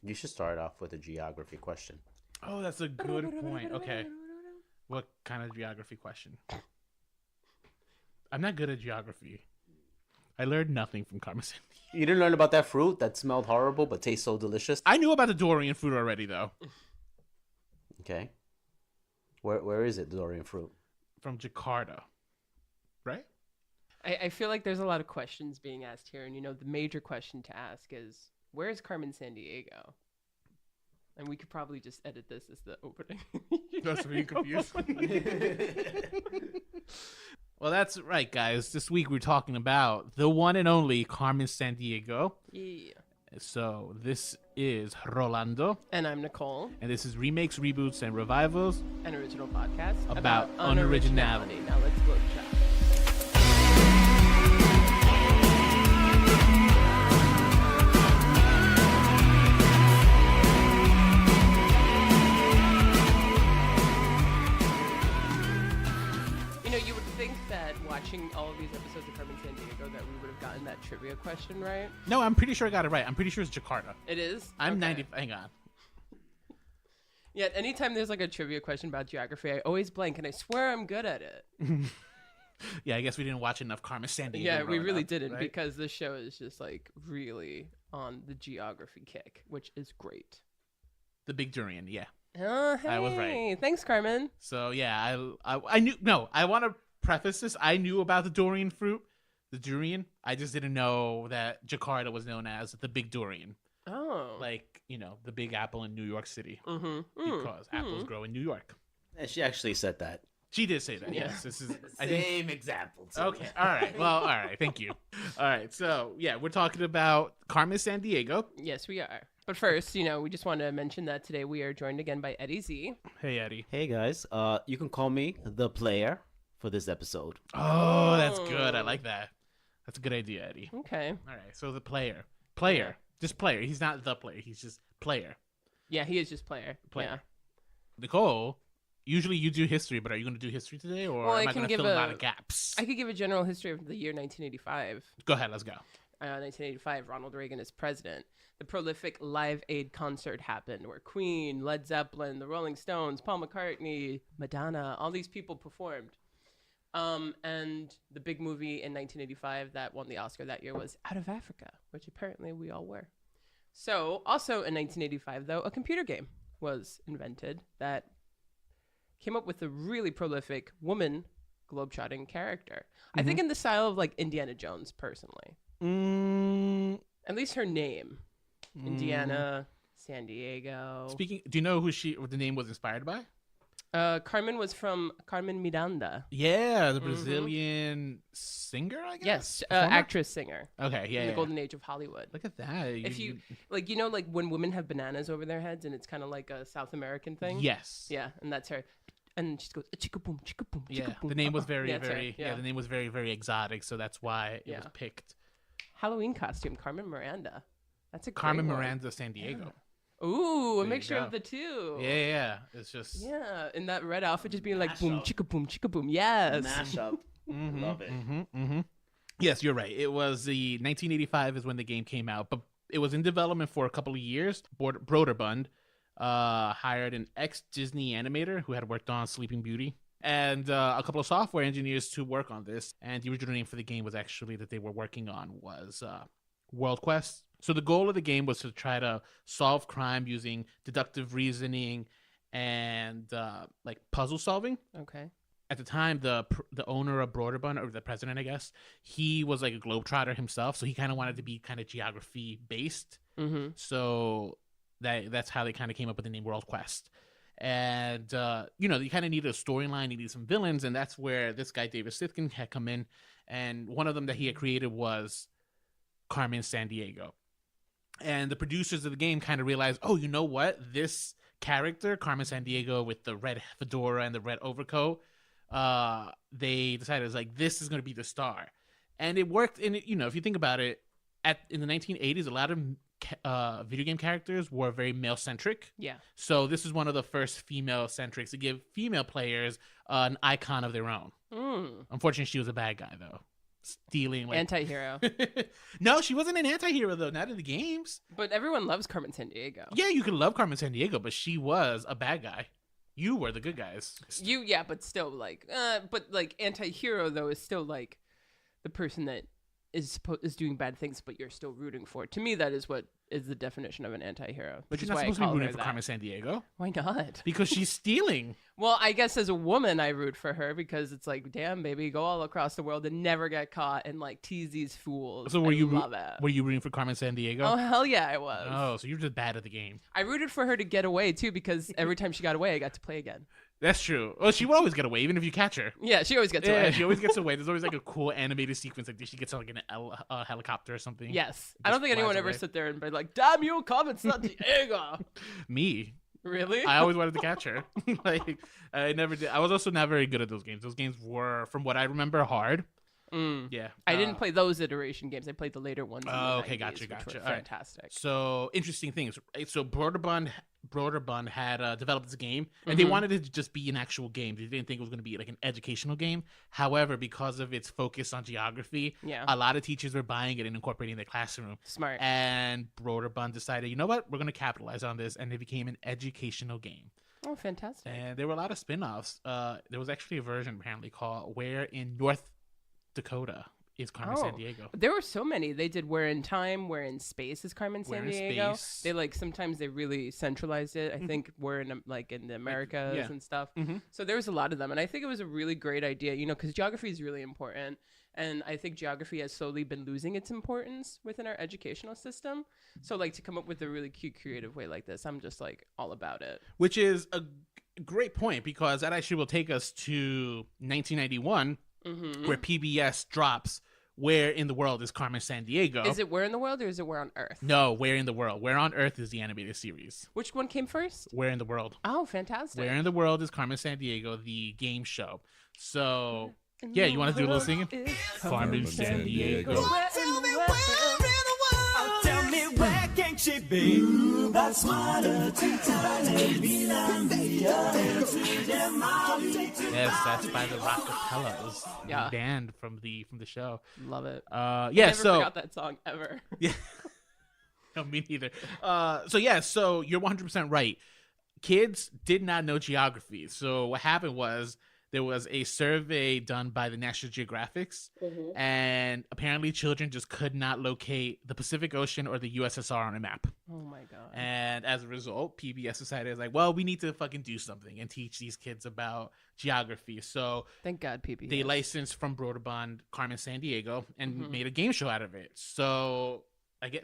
You should start off with a geography question. Oh, that's a good point. Okay. What kind of geography question? I'm not good at geography. I learned nothing from Carmen Sandiego. You didn't learn about that fruit that smelled horrible but tastes so delicious? I knew about the Dorian fruit already, though. Okay. Where is it, the Dorian fruit? From Jakarta. Right? I feel like there's a lot of questions being asked here. And, you know, the major question to ask is, where is Carmen Sandiego? And we could probably just edit this as the opening. That's me confused. Well, that's right, guys. This week we're talking about the one and only Carmen Sandiego. Yeah. So this is Rolando. And I'm Nicole. And this is Remakes, Reboots, and Revivals. An original podcast about unoriginality. Now let's globe trot. Watching all of these episodes of Carmen Sandiego that we would have gotten that trivia question right. No, I'm pretty sure I got it right. I'm pretty sure it's Jakarta. It is? I'm okay. 90. Hang on. Yeah, anytime there's like a trivia question about geography, I always blank, and I swear I'm good at it. Yeah, I guess we didn't watch enough Carmen Sandiego. Yeah, we really up, didn't, right? because this show is just like really on the geography kick, which is great. The Big Durian, yeah. Oh, hey. I was right. Thanks, Carmen. So yeah, I knew. No, I want to preface this. I knew about the Dorian fruit, the durian. I just didn't know that Jakarta was known as the Big Durian. Oh, Like, you know, the Big Apple in New York City, because apples grow in New York. And she actually said that. She did say that. Yeah. Yes, this is Same example. Too. Okay. All right. Well, all right. Thank you. All right. So yeah, we're talking about Carmen Sandiego. Yes, we are. But first, you know, we just want to mention that today we are joined again by Eddie Z. Hey, Eddie. Hey guys, you can call me the player for this episode. Oh, that's good. I like that. That's a good idea, Eddie. Okay. All right. So the player, just player. He's not the player. He's just player. Yeah, he is just player. Yeah. Nicole, usually you do history, but are you going to do history today, or Well, am I going to fill a lot of gaps? I could give a general history of the year 1985. Go ahead. Let's go. 1985, Ronald Reagan is president. The prolific Live Aid concert happened where Queen, Led Zeppelin, the Rolling Stones, Paul McCartney, Madonna, all these people performed. And the big movie in 1985 that won the Oscar that year was Out of Africa, which apparently we all were. So also in 1985, though, a computer game was invented that came up with a really prolific woman globetrotting character. I think in the style of like Indiana Jones, personally. At least her name. Indiana, San Diego. Speaking, do you know what the name was inspired by? Carmen was from Carmen Miranda. Yeah, the Brazilian singer, I guess. Yes, Performer? actress singer. Okay, yeah, In the yeah. golden age of Hollywood. Look at that. If you like, you know, like when women have bananas over their heads, and it's kind of like a South American thing. Yes. Yeah, and that's her. And she goes chicka boom, chicka boom, Yeah, chicka boom. the name was very, Yeah, that's very. right, Yeah, the name was very, very exotic, so that's why it was picked. Halloween costume, Carmen Miranda. That's a great Carmen one. Miranda Sandiego. Yeah. Ooh, a There you mixture go. of the two. Yeah. It's just. Yeah, in that red outfit, just being like Mashup. boom, chicka boom, yes. Mashup. Love it. Yes, you're right. It was the 1985 is when the game came out, but it was in development for a couple of years. Broderbund hired an ex-Disney animator who had worked on Sleeping Beauty and a couple of software engineers to work on this. And the original name for the game was actually that they were working on was World Quest. So the goal of the game was to try to solve crime using deductive reasoning and like puzzle solving. Okay. At the time, the owner of Broderbund, or the president, I guess, he was like a globetrotter himself, so he kind of wanted to be kind of geography based. Mm-hmm. So that's how they kind of came up with the name World Quest. And you know, you kind of needed a storyline, you needed some villains, and that's where this guy David Sitkin had come in. And one of them that he had created was Carmen Sandiego. And the producers of the game kind of realized, oh, you know what? This character, Carmen Sandiego, with the red fedora and the red overcoat, they decided it was like, this is going to be the star. And it worked. And, you know, if you think about it, in the 1980s, a lot of video game characters were very male-centric. Yeah. So this is one of the first female-centrics to give female players an icon of their own. Unfortunately, she was a bad guy, though. stealing like Anti-hero. No, she wasn't an anti-hero though, not in the games. But everyone loves Carmen Sandiego. Yeah, you can love Carmen Sandiego, but she was a bad guy. You were the good guys. Yeah, but still, like, anti-hero though is still like the person that is doing bad things, but you're still rooting for. To me, that is what is the definition of an anti-hero. But Which you're is not why supposed I to be call rooting her for that. Carmen Sandiego Why not? because she's stealing. Well, I guess as a woman, I root for her because it's like, damn, baby, go all across the world and never get caught and like tease these fools. So were you love it? were you rooting for Carmen Sandiego? Oh hell yeah, I was. Oh, so you're just bad at the game. I rooted for her to get away too because every time she got away, I got to play again. That's true. Well, she will always get away, even if you catch her. Yeah, she always gets Yeah, away. she always gets away. There's always like a cool animated sequence, like she gets on like a helicopter or something. Yes, I don't think flies anyone ever away. sit there and be like, "Damn you, Carmen Sandiego." Me. Really? I always wanted to catch her. Like I never did. I was also not very good at those games. Those games were, from what I remember, hard. Yeah. I didn't play those iteration games. I played the later ones. In the Oh, okay, 90s, gotcha. which were All right. fantastic. So interesting things. So Broderbund had developed this game, and they wanted it to just be an actual game. They didn't think it was going to be like an educational game. However, because of its focus on geography, Yeah. a lot of teachers were buying it and incorporating it in their classroom. Smart. And Broderbund decided, you know what, we're going to capitalize on this, and it became an educational game. Oh, fantastic. And there were a lot of spin-offs. There was actually a version apparently called Where in North Dakota is Carmen Sandiego. There were so many. They did Where in Time, Where in Space is Carmen Where in Sandiego. Space. They like sometimes they really centralized it. I think we're in like in the Americas yeah. and stuff. Mhm. So there was a lot of them, and I think it was a really great idea. You know, because geography is really important, and I think geography has slowly been losing its importance within our educational system. So like to come up with a really cute, creative way like this, I'm just like all about it. Which is a great point, because that actually will take us to 1991, where PBS drops Where in the World is Carmen Sandiego. Is it Where in the World or is it Where on Earth? No, Where in the World. Where on Earth is the animated series. Which one came first? Where in the World. Oh, fantastic. Where in the World is Carmen Sandiego, the game show. So, yeah, you want to do a little singing? Carmen Sandiego. Tell me where can she be? That's smarter to Yes, that's by the Rockapellas. Yeah. Band from the show. Love it. Yeah, Never so forgot that song ever. yeah. No, me neither. So you're 100% right. Kids did not know geography. So what happened was there was a survey done by the National Geographics, and apparently children just could not locate the Pacific Ocean or the USSR on a map. Oh my god. And as a result, PBS decided, it's like, well, we need to fucking do something and teach these kids about geography. So Thank God, PBS. they licensed from Broderbund Carmen Sandiego and made a game show out of it. So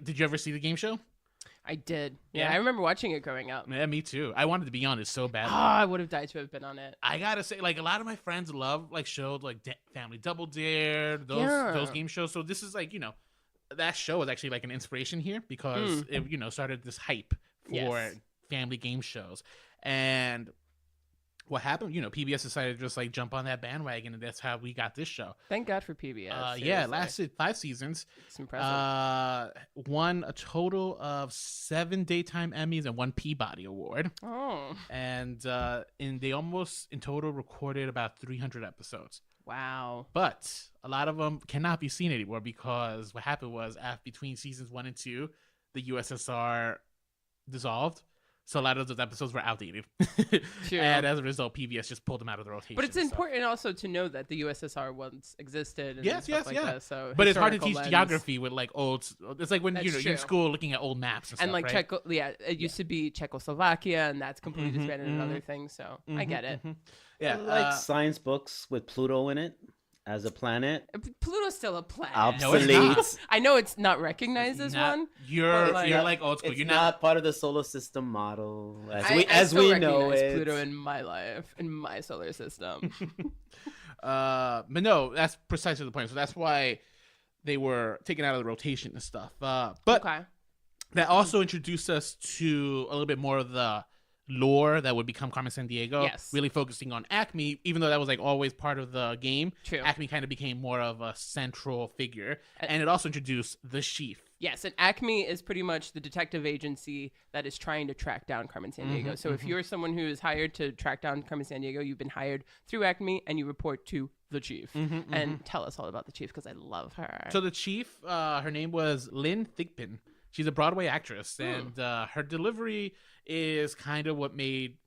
did you ever see the game show? I did. Yeah, Yeah? I remember watching it growing up. Yeah, me too. I wanted to be on it so badly. I would have died to have been on it. I gotta say, like, a lot of my friends love like shows like Family Double Dare, Yeah. those game shows. So this is like, that show was actually like an inspiration here, because it started this hype for Yes. family game shows. And what happened? PBS decided to just like jump on that bandwagon, and that's how we got this show. Thank God for PBS. Yeah, it seriously. lasted 5 seasons. It's impressive. Won a total of 7 daytime Emmys and 1 Peabody Award. Oh, And they almost in total recorded about 300 episodes. wow. But a lot of them cannot be seen anymore, because what happened was between seasons 1 and 2, the USSR dissolved. So a lot of those episodes were outdated. True. And as a result, PBS just pulled them out of the rotation. But it's and stuff. important also to know that the USSR once existed. And Yes, stuff yes, like yeah. That, so But it's hard to historical teach lens. geography with like old. It's like when That's you're in true. school looking at old maps and stuff. And like right? it used to be Czechoslovakia, and that's completely disbanded and other things. So I get it. Yeah, I like science books with Pluto in it as a planet. Pluto's still a planet. Obsolete. I know it's not recognized as Not- one. You're but, like, you're like old school. It's You're not part of the solar system model I as still we know recognize it. Pluto in my life, in my solar system. But no, that's precisely the point. So that's why they were taken out of the rotation and stuff. But Okay. that also introduced us to a little bit more of the lore that would become Carmen Sandiego. Yes. Really focusing on Acme, even though that was like always part of the game. True. Acme kind of became more of a central figure, and it also introduced the Sheaf. Yes, and Acme is pretty much the detective agency that is trying to track down Carmen Sandiego. So if you're someone who is hired to track down Carmen Sandiego, you've been hired through Acme, and you report to the chief. Mm-hmm, And tell us all about the chief, because I love her. So the chief, her name was Lynn Thigpen. She's a Broadway actress, and her delivery is kind of what made,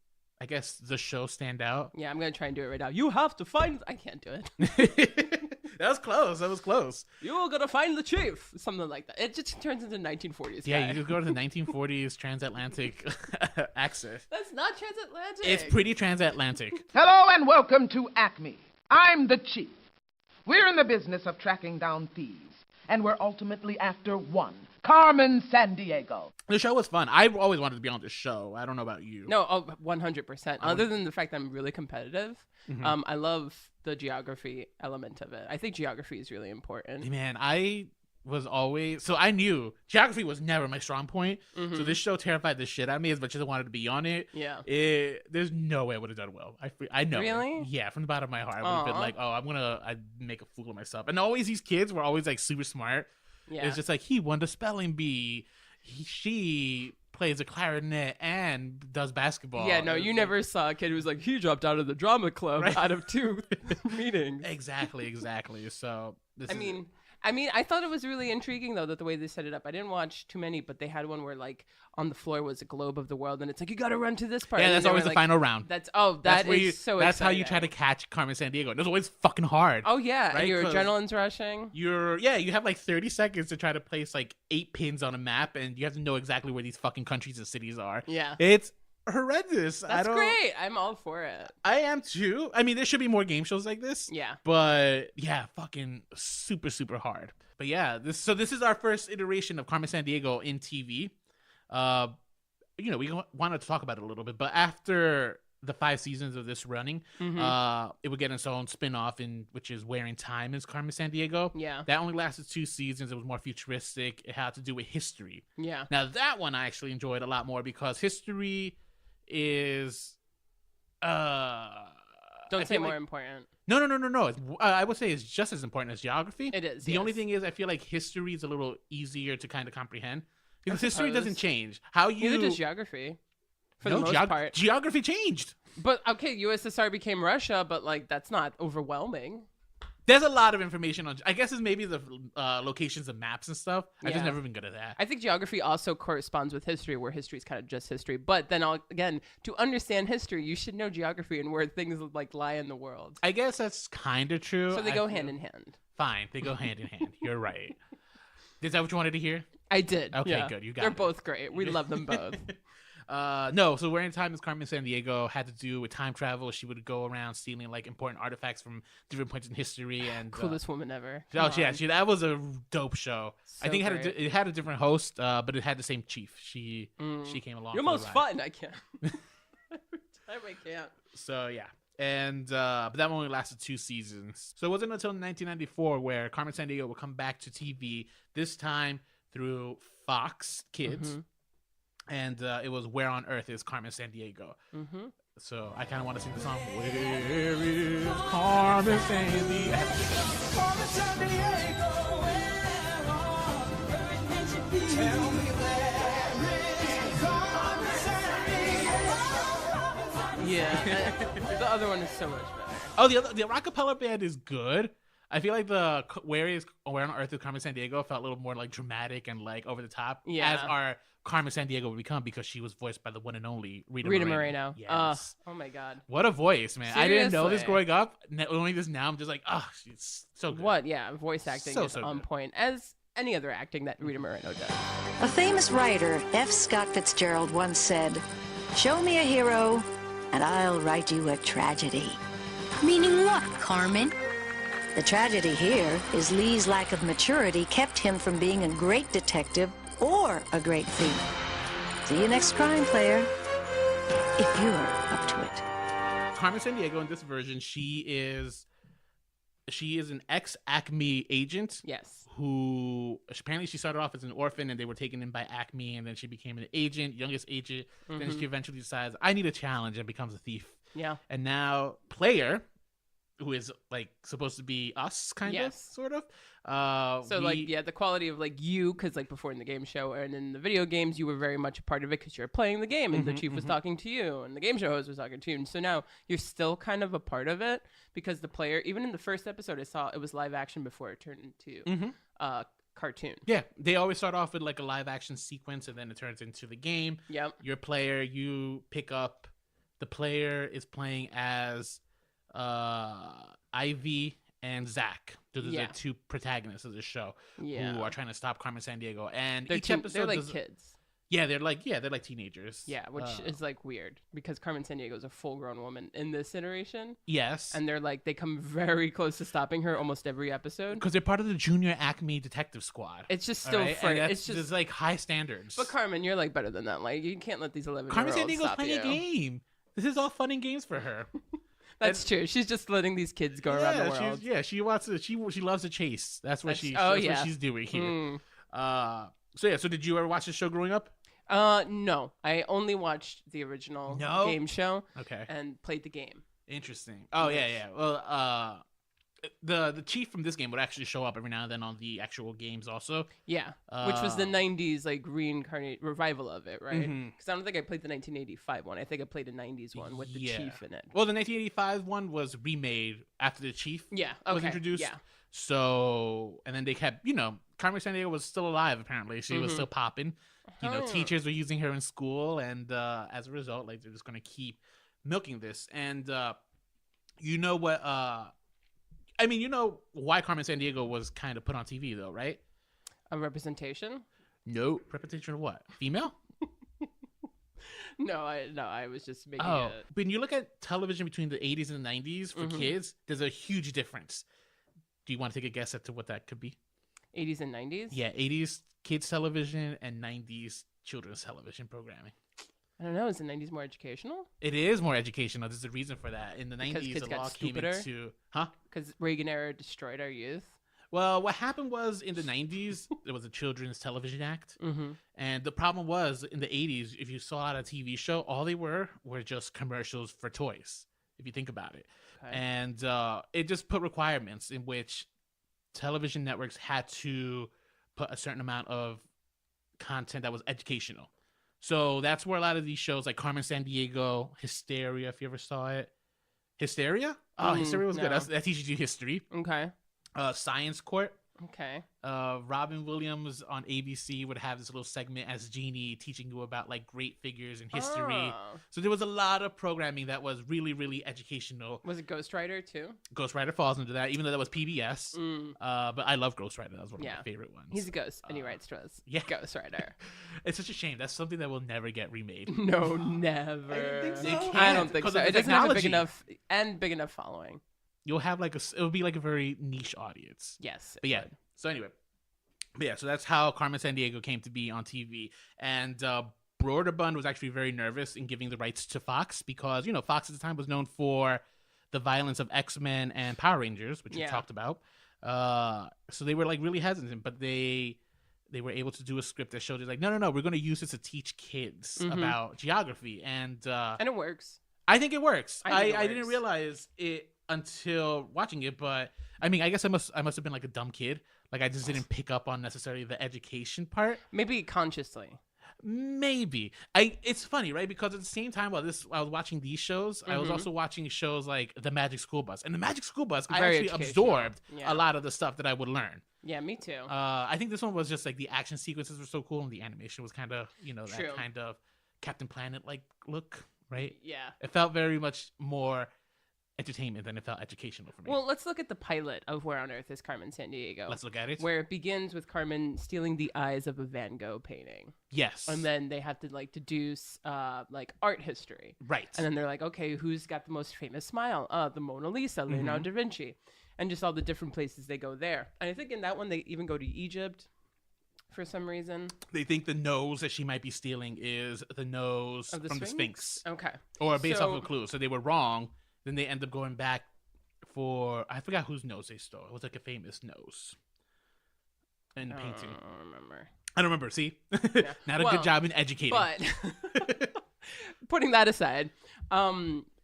I guess, the show stand out. Yeah, I'm gonna try and do it right now. You have to find. I can't do it. That was close. That was close. You're gonna find the chief. Something like that. It just turns into 1940s. Yeah, guy. you just go to the 1940s transatlantic accent. That's not transatlantic. It's pretty transatlantic. Hello and welcome to Acme. I'm the chief. We're in the business of tracking down thieves, and we're ultimately after one, Carmen Sandiego. The show was fun. I've always wanted to be on this show. I don't know about you. No, 100%. Other than the fact that I'm really competitive, I love the geography element of it. I think geography is really important. Man, I was always... So I knew geography was never my strong point. So this show terrified the shit out of me as much as I wanted to be on it. Yeah. There's no way I would have done well. I know. Really? Yeah, from the bottom of my heart. I would have been like, oh, I'd make a fool of myself. And always these kids were always like super smart. Yeah. It's just like, he won the spelling bee. She plays a clarinet and does basketball. Yeah, no, you never saw a kid who was like, he dropped out of the drama club out of 2 meetings. Exactly. So I mean, I thought it was really intriguing, though, that the way they set it up. I didn't watch too many, but they had one where, like, on the floor was a globe of the world, and it's like, you got to run to this part. Yeah, and that's always the final round. That's where is you, so That's exciting. how you try to catch Carmen Sandiego. And it's always fucking hard. Oh, yeah, right? and your 'Cause adrenaline's rushing. You have like 30 seconds to try to place like 8 pins on a map, and you have to know exactly where these fucking countries and cities are. Yeah. It's horrendous. That's great. I'm all for it. I am too. I mean, there should be more game shows like this. Yeah. But yeah, fucking super, super hard. But yeah, this is our first iteration of Carmen Sandiego in TV. We wanted to talk about it a little bit, but after the 5 seasons of this running, it would get its own spin-off, which is Where in Time is Carmen Sandiego. Yeah. That only lasted 2 seasons. It was more futuristic. It had to do with history. Yeah. Now, that one I actually enjoyed a lot more because history is... Don't say more important. No. I would say it's just as important as geography. It is. The only thing is I feel like history is a little easier to kind of comprehend because I history suppose. doesn't change. Neither does geography. For the most part. Geography changed. But, okay, USSR became Russia, but, like, that's not overwhelming. There's a lot of information on... I guess it's maybe the locations of maps and stuff. I've just never been good at that. I think geography also corresponds with history, where history is kind of just history. But then, again, to understand history, you should know geography and where things, like, lie in the world. I guess that's kind of true. So they go hand in hand. Fine. They go hand in hand. You're right. Is that what you wanted to hear? I did. Okay, good. You got They're it. both great. We love them both. No, so Where in Time is Carmen Sandiego had to do with time travel. She would go around stealing like important artifacts from different points in history and Coolest woman ever. Oh yeah, that was a dope show. So I think great. it had a different host, but it had the same chief. She came along. You're for the most ride. fun. I can't. Every time I can't. So yeah. And but that one only lasted 2 seasons. So it wasn't until 1994 where Carmen Sandiego would come back to TV, this time through Fox Kids. And it was Where on Earth is Carmen Sandiego. So I kind of want to sing the song. Where is Carmen Sandiego? Carmen Sandiego, where on earth can she be? Tell me where is Carmen Sandiego? Yeah. The other one is so much better. Oh, the Rockapella band is good. I feel like the Where on Earth is Carmen Sandiego felt a little more like dramatic and like over the top. Yeah. As our Carmen Sandiego would become because she was voiced by the one and only Rita Moreno. Yes. Oh my God. What a voice, man. I didn't know this Seriously. growing up. Only this now. I'm just like, she's so good. What? Yeah, voice acting So is on good. point, as any other acting that Rita Moreno does. A famous writer, F. Scott Fitzgerald, once said, "Show me a hero, and I'll write you a tragedy." Meaning what, Carmen? The tragedy here is Lee's lack of maturity kept him from being a great detective or a great thief. See you next Crime Player, if you're up to it. Carmen Sandiego in this version, she is an ex-Acme agent. Yes. Who apparently she started off as an orphan and they were taken in by Acme, and then she became an agent, youngest agent. Then she eventually decides, I need a challenge, and becomes a thief. Yeah. And now Player who is like supposed to be us, kind of, Yes. sort of. So the quality of like you, because like before in the game show and in the video games, you were very much a part of it because you're playing the game and the chief was talking to you and the game show host was talking to you. And so now you're still kind of a part of it because the player, even in the first episode, I saw it was live action before it turned into cartoon. Yeah, they always start off with like a live action sequence and then it turns into the game. Yep. Your player, you pick up. The player is playing as Ivy and Zach. Those are the two protagonists of the show who are trying to stop Carmen Sandiego. And each episode, they're like kids. Yeah, they're like teenagers. Yeah, which is like weird because Carmen Sandiego is a full-grown woman in this iteration. Yes, and they come very close to stopping her almost every episode because they're part of the Junior Acme Detective Squad. It's just still it's just like high standards. But Carmen, you're like better than that. Like you can't let these 11-year-olds Carmen Sandiego's stop playing you. a game. This is all fun and games for her. That's true. She's just letting these kids go around the world. She wants to. She loves to chase. That's what she's doing here. So did you ever watch this show growing up? No. I only watched the original game show. Okay. And played the game. Interesting. Oh yeah. Well, the chief from this game would actually show up every now and then on the actual games also. Yeah, which was the 90s like reincarnate revival of it, right? Because I don't think I played the 1985 one. I think I played a 90s one with the chief in it. Well, the 1985 one was remade after the chief was introduced. Yeah. So, and then they kept, Carmen Sandiego was still alive apparently. She was still popping. Teachers were using her in school, and as a result, like they're just gonna keep milking this. And you know what? You know why Carmen Sandiego was kind of put on TV, though, right? A representation? No. Representation of what? Female? No, I was just making When you look at television between the 80s and the 90s for kids, there's a huge difference. Do you want to take a guess as to what that could be? 80s and 90s? Yeah, 80s kids television and 90s children's television programming. I don't know. Is the 90s more educational? It is more educational. There's a reason for that. In the 90s, kids the law came into... Because Reagan era destroyed our youth? Well, what happened was in the 90s, there was a Children's Television Act. And the problem was in the 80s, if you saw a TV show, all they were just commercials for toys, if you think about it. Okay. And it just put requirements in which television networks had to put a certain amount of content that was educational. So that's where a lot of these shows like Carmen Sandiego, Hysteria, if you ever saw it. Hysteria? Oh, Hysteria was good. That teaches you history. Okay. Science Court. Okay. Robin Williams on ABC would have this little segment as Jeannie teaching you about like great figures in history. So there was a lot of programming that was really, really educational. Was it Ghost Rider too? Ghost Rider falls into that, even though that was PBS. But I love Ghost Rider. That was one of my favorite ones. He's a ghost and he writes to us. Yeah. Ghost Rider. It's such a shame. That's something that will never get remade. No, never. I don't think so. It doesn't have a big enough following. You'll have it'll be like a very niche audience. Yes. But yeah. So anyway. But yeah, so that's how Carmen Sandiego came to be on TV. And Broderbund was actually very nervous in giving the rights to Fox because, Fox at the time was known for the violence of X-Men and Power Rangers, which we talked about. So they were like really hesitant, but they were able to do a script that showed it like, no, we're going to use this to teach kids about geography. And it works. I think it works. I didn't realize it until watching it, but I guess I must have been like a dumb kid. Like I just didn't pick up on necessarily the education part. Maybe consciously. Maybe. It's funny, right? Because at the same time while I was watching these shows, I was also watching shows like The Magic School Bus. And The Magic School Bus, I actually absorbed a lot of the stuff that I would learn. Yeah, me too. I think this one was just like the action sequences were so cool and the animation was kind of, True. that kind of Captain Planet like look, right? Yeah. It felt very much more entertainment than it felt educational for me. Well, let's look at the pilot of Where on Earth is Carmen Sandiego. Let's look at it. Where it begins with Carmen stealing the eyes of a Van Gogh painting. Yes. And then they have to deduce art history. Right. And then they're like, okay, who's got the most famous smile? The Mona Lisa, Leonardo da Vinci. And just all the different places they go there. And I think in that one they even go to Egypt for some reason. They think the nose that she might be stealing is the nose from the Sphinx. Okay. Or based off of a clue. So they were wrong. Then they end up going back for... I forgot whose nose they stole. It was like a famous nose in the painting. I don't remember. See? Not a good job in educating. But putting that aside,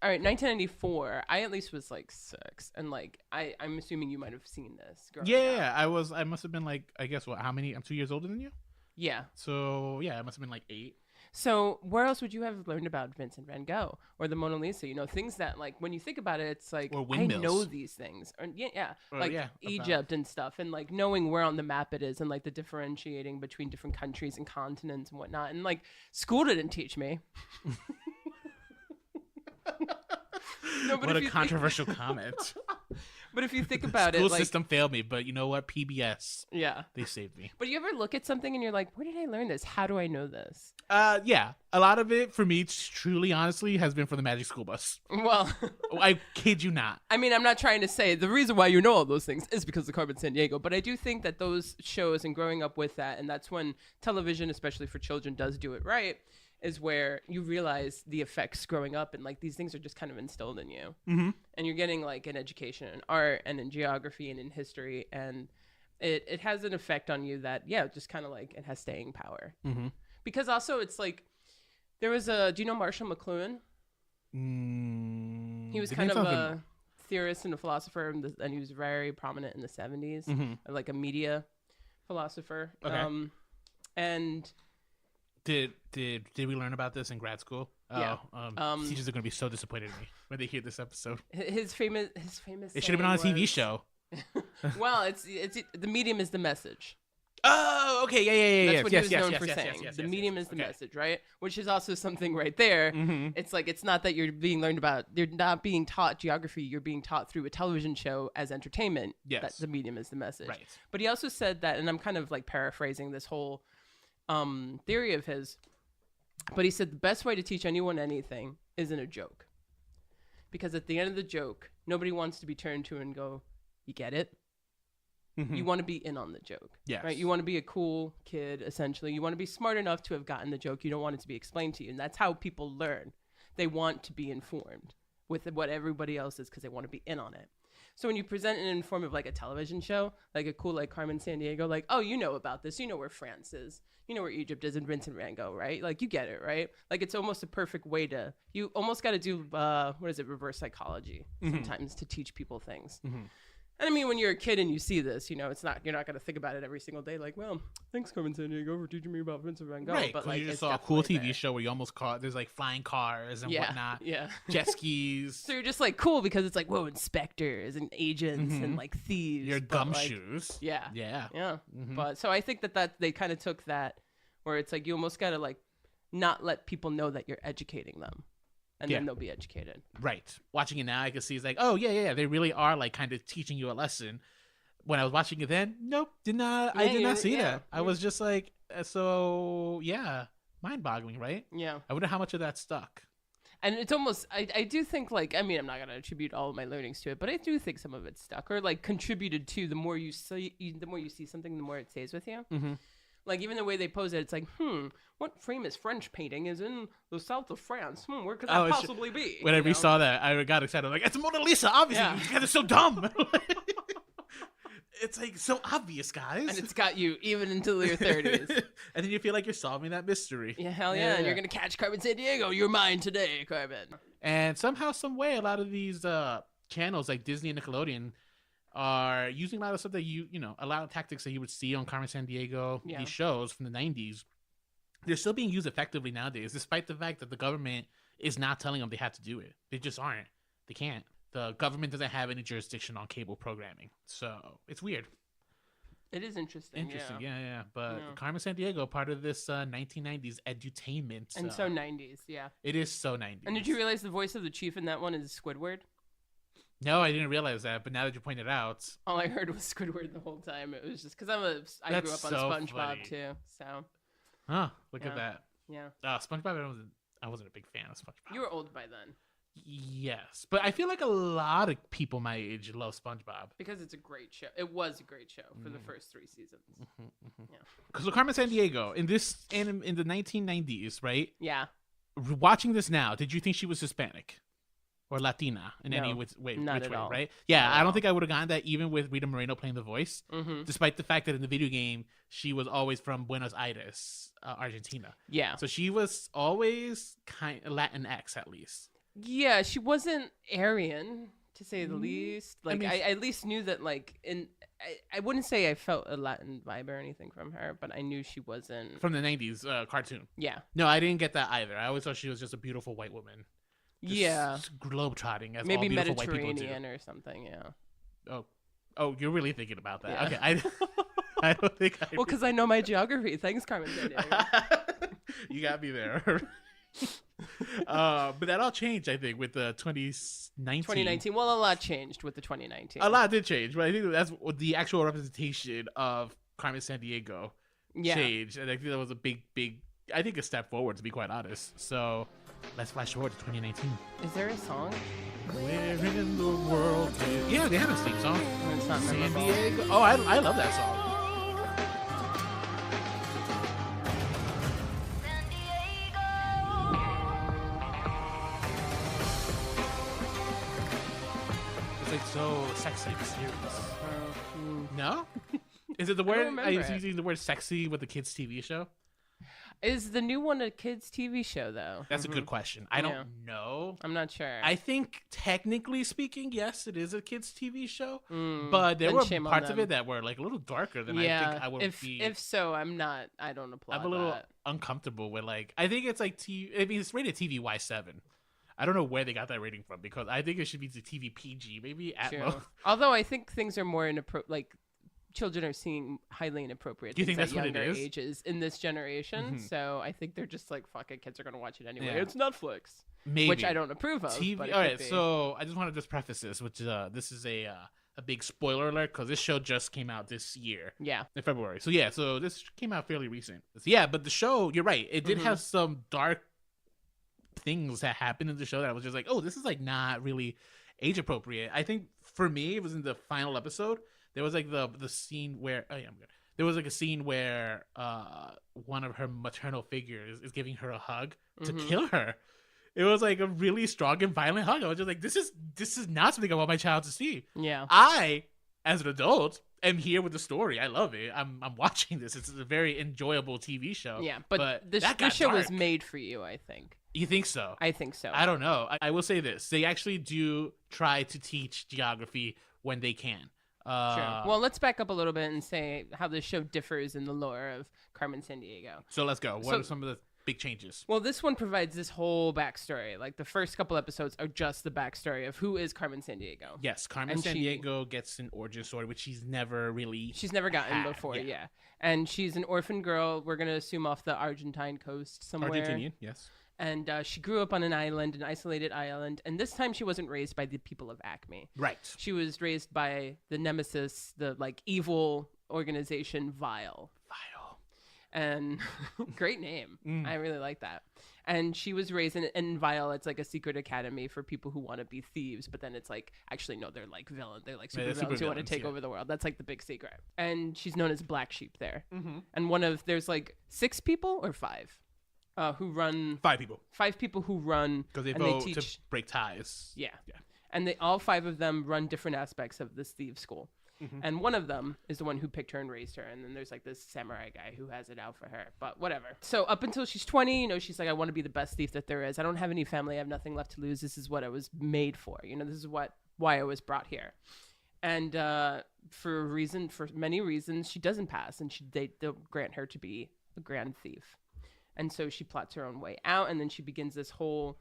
all right, 1994. I at least was like 6, and like I'm assuming you might have seen this. Growing up. I must have been like, I guess what? How many? I'm 2 years older than you. Yeah. So yeah, I must have been like 8. So where else would you have learned about Vincent Van Gogh or the Mona Lisa? You know, things that like when you think about it, it's like Or I windmills. know these things. Or, Or, like yeah, about- Egypt and stuff, and like knowing where on the map it is, and like the differentiating between different countries and continents and whatnot. And like school didn't teach me. No, but What if a you controversial comment. But if you think about School it, like system failed me, but you know what? PBS, yeah. they saved me. But you ever look at something and you're like, where did I learn this? How do I know this? Yeah, a lot of it for me, truly, honestly, has been for the Magic School Bus. Well, I kid you not. I mean, I'm not trying to say the reason why you know all those things is because of Carmen Sandiego, but I do think that those shows and growing up with that, and that's when television, especially for children, does do it right, is where you realize the effects growing up, and like these things are just kind of instilled in you. Mm-hmm. And you're getting like an education in art and in geography and in history, and it has an effect on you that, yeah, just kind of like it has staying power. Mm-hmm. Because also it's like, there was a, do you know Marshall McLuhan? He was The kind name of sounds a theorist and a philosopher, and he was very prominent in the 70s, like a media philosopher. Okay. And Did we learn about this in grad school? Yeah. Teachers are going to be so disappointed in me when they hear this episode. his famous. It should have been on a saying TV was- show. Well, it's the medium is the message. Oh, okay, yeah. That's what he was known for saying. The medium is the message, right? Which is also something right there. Mm-hmm. It's like it's not that you're being learned about. You're not being taught geography. You're being taught through a television show as entertainment. Yes. That the medium is the message. Right. But he also said that, and I'm kind of like paraphrasing this whole theory of his. But he said the best way to teach anyone anything isn't a joke, because at the end of the joke, nobody wants to be turned to and go, "You get it." Mm-hmm. You want to be in on the joke. Yes. Right? You want to be a cool kid, essentially. You want to be smart enough to have gotten the joke. You don't want it to be explained to you. And that's how people learn. They want to be informed with what everybody else is because they want to be in on it. So when you present it in the form of like a television show, like a cool like Carmen Sandiego, like, oh, you know about this. You know where France is. You know where Egypt is and Vincent Van Gogh, right? Like you get it, right? Like it's almost a perfect way to, you almost got to do, reverse psychology sometimes to teach people things. Mm-hmm. And I mean, when you're a kid and you see this, you know, you're not going to think about it every single day. Like, well, thanks, Carmen Sandiego, for teaching me about Vincent Van Gogh. Right, but because like, you just it's saw a cool definitely TV show where you almost caught, there's like flying cars and there. whatnot, Yeah. jet skis, So you're just like cool because it's like, whoa, inspectors and agents and like thieves. your but, like, gumshoes. Yeah. Yeah. Yeah. Mhm. But so I think that they kind of took that where it's like you almost got to like not let people know that you're educating them. And Yeah. then they'll be educated. Right. Watching it now, I can see it's like, oh, yeah. They really are like kind of teaching you a lesson. When I was watching it then, nope, I did not see that. I was just like, so yeah, mind-boggling, right? Yeah. I wonder how much of that stuck. And it's almost, I do think like, I mean, I'm not going to attribute all of my learnings to it, but I do think some of it stuck or like contributed to the more you see something, the more it stays with you. Mm-hmm. Like even the way they pose it, it's like, what famous French painting is in the south of France? Where could that possibly be? Whenever you you saw that, I got excited. Like, it's Mona Lisa, obviously. Yeah. You guys are so dumb. It's like so obvious, guys. And it's got you even until your 30s. And then you feel like you're solving that mystery. Yeah, hell yeah. And you're going to catch Carmen Sandiego. You're mine today, Carmen. And somehow, some way, a lot of these channels like Disney and Nickelodeon are using a lot of stuff that you know, a lot of tactics that you would see on Carmen Sandiego, these shows from the 90s. They're still being used effectively nowadays, despite the fact that the government is not telling them they have to do it. They just aren't. They can't. The government doesn't have any jurisdiction on cable programming. So it's weird. It is interesting. Yeah. But Carmen Sandiego, part of this 1990s edutainment. And so 90s, yeah. It is so 90s. And did you realize the voice of the chief in that one is Squidward? No, I didn't realize that, but now that you pointed it out. All I heard was Squidward the whole time. It was just because I grew up on so SpongeBob funny. too. So Huh, look at that. yeah, SpongeBob, I wasn't a big fan of SpongeBob. you were old by then Yes, but I feel like a lot of people my age love SpongeBob. because it's a great show. It was a great show for the first 3 seasons. Because with Carmen Sandiego in the 1990s, right? Yeah, Watching this now, did you think she was Hispanic or Latina in any No, which way? not at all. Right? Yeah, Not at I don't all. think I would have gotten that even with Rita Moreno playing the voice, despite the fact that in the video game she was always from Buenos Aires, Argentina. yeah. So she was always kind of Latinx at least. Yeah, she wasn't Aryan, to say the least. Like, mean, I at least knew that, like, I wouldn't say I felt a Latin vibe or anything from her, but I knew she wasn't. From the 90s cartoon. Yeah. No, I didn't get that either. I always thought she was just a beautiful white woman. Yeah. Globe-trotting, as Maybe all beautiful white people do. Mediterranean or something, yeah. Oh, you're really thinking about that. Yeah. Okay, I don't think I... Well, because I know my geography. Thanks, Carmen Sandiego. You got me there. But that all changed, I think, with the 2019. 2019. Well, a lot changed with the 2019. A lot did change, but I think that's the actual representation of Carmen Sandiego changed, and I think that was a big, I think a step forward, to be quite honest. So let's flash forward to 2019. Is there a song? Where in the world? Yeah, they have a theme song. It's not San memorable. Diego. Oh, I love that song. It's like so sexy and serious. No? Is it the word? remember I was it. using the word sexy with the kids' TV show. Is the new one a kids' TV show, though? That's a good question. I Yeah. don't know. I'm not sure. I think technically speaking, yes, it is a kids' TV show, Mm, but there then were shame on parts of them. it that were like a little darker than I think I would be. If so, I'm not. I don't applaud I'm a little that. uncomfortable with like. I think it's like I mean, it's rated TVY7. I don't know where they got that rating from because I think it should be the TV PG, maybe at True. most. Although I think things are more like children are seeing highly inappropriate Do you things think that's at what it younger is? ages in this generation. Mhm. So I think they're just like, fuck it, kids are gonna watch it anyway. Yeah. It's Netflix, Maybe. which I don't approve of. TV. But it All could right, be. so I just want to just preface this, which this is a big spoiler alert because this show just came out this year. Yeah. In February. So yeah, so this came out fairly recent. So, yeah, but the show, you're right. It did Mhm. have some dark things that happened in the show that I was just like, oh, this is like not really age appropriate. I think for me, it was in the final episode. There was like the scene where I'm good. There was like a scene where one of her maternal figures is giving her a hug to kill her. It was like a really strong and violent hug. I was just like, this is not something I want my child to see. Yeah. I, as an adult, am here with the story. I love it. I'm watching this. It's a very enjoyable TV show. Yeah, but that got this show was dark. made for you, I think. You think so? I think so. I don't know. I will say this: they actually do try to teach geography when they can. Sure. Well, let's back up a little bit and say how this show differs in the lore of Carmen Sandiego. So let's go. What are some of the big changes? Well, this one provides this whole backstory. Like the first couple episodes are just the backstory of who is Carmen Sandiego. Yes, Carmen And Sandiego gets an origin story, which she's never really. She's never gotten had, before, yeah. yeah. And she's an orphan girl. We're gonna assume off the Argentine coast somewhere. Argentinian, yes. And she grew up on an island, an isolated island. And this time she wasn't raised by the people of Acme. Right. She was raised by the nemesis, the like evil organization Vile. And great name. I really like that. And she was raised in Vile. It's like a secret academy for people who want to be thieves, but then it's like, actually, no, they're like villain. They're like super they're villains super who want to villains, take yeah. over the world. That's like the big secret. And she's known as Black Sheep there. And there's like 6 people or 5 who run. 5 people. 5 people who run. Because they and vote they to teach. break ties. Yeah. And all 5 of them run different aspects of this thieves school. And one of them is the one who picked her and raised her. And then there's like this samurai guy who has it out for her. But whatever. So up until she's 20, she's like, I want to be the best thief that there is. I don't have any family. I have nothing left to lose. This is what I was made for. This is why I was brought here. And for many reasons, she doesn't pass. And they don't grant her to be a grand thief. And so she plots her own way out. And then she begins this whole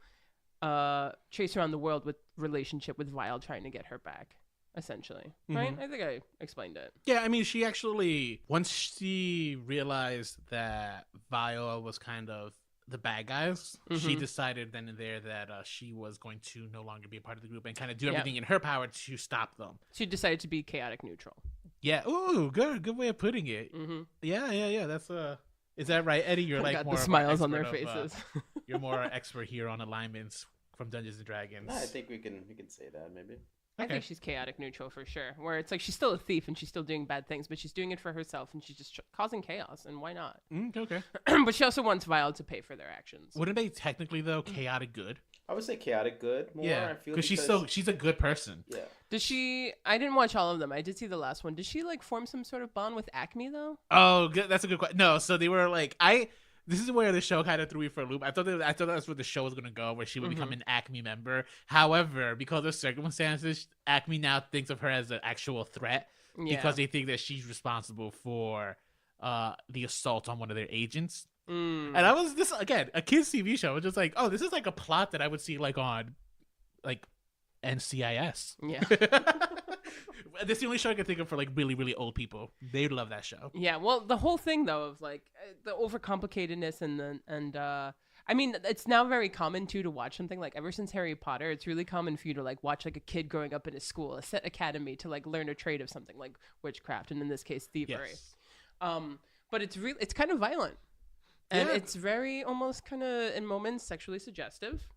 chase around the world with relationship with Vile trying to get her back. Essentially, right? I think I explained it. Yeah, I mean, she actually, once she realized that Vile was kind of the bad guys, she decided then and there that she was going to no longer be a part of the group and kind of do everything in her power to stop them. She decided to be chaotic neutral. Yeah. Ooh, good way of putting it. Yeah. That's is that right, Eddie? You're like got more the of an smiles on their expert of, faces. you're more an expert here on alignments from Dungeons and Dragons. I think we can say that maybe. I think she's chaotic neutral for sure. Where it's like she's still a thief and she's still doing bad things, but she's doing it for herself and she's just causing chaos. And why not? Okay. But she also wants Vile to pay for their actions. Wouldn't they technically though chaotic good? I would say chaotic good more. Yeah, I feel because she's a good person. Yeah. Does she? I didn't watch all of them. I did see the last one. Did she like form some sort of bond with Acme though? Oh, good. That's a good question. No, so they were like this is where the show kind of threw me for a loop. I thought that's where the show was gonna go, where she would become an Acme member. However, because of circumstances, Acme now thinks of her as an actual threat because they think that she's responsible for the assault on one of their agents. And I was this again a kids TV show. Just like, oh, this is like a plot that I would see like on like NCIS. Yeah. This is the only show I can think of for like really, really old people. They love that show. Yeah, well, the whole thing though of like the overcomplicatedness and I mean, it's now very common too to watch something like ever since Harry Potter. It's really common for you to like watch like a kid growing up in a school, a set academy to like learn a trade of something like witchcraft, and in this case, thievery. Yes. But it's kind of violent, and it's very almost kind of in moments sexually suggestive.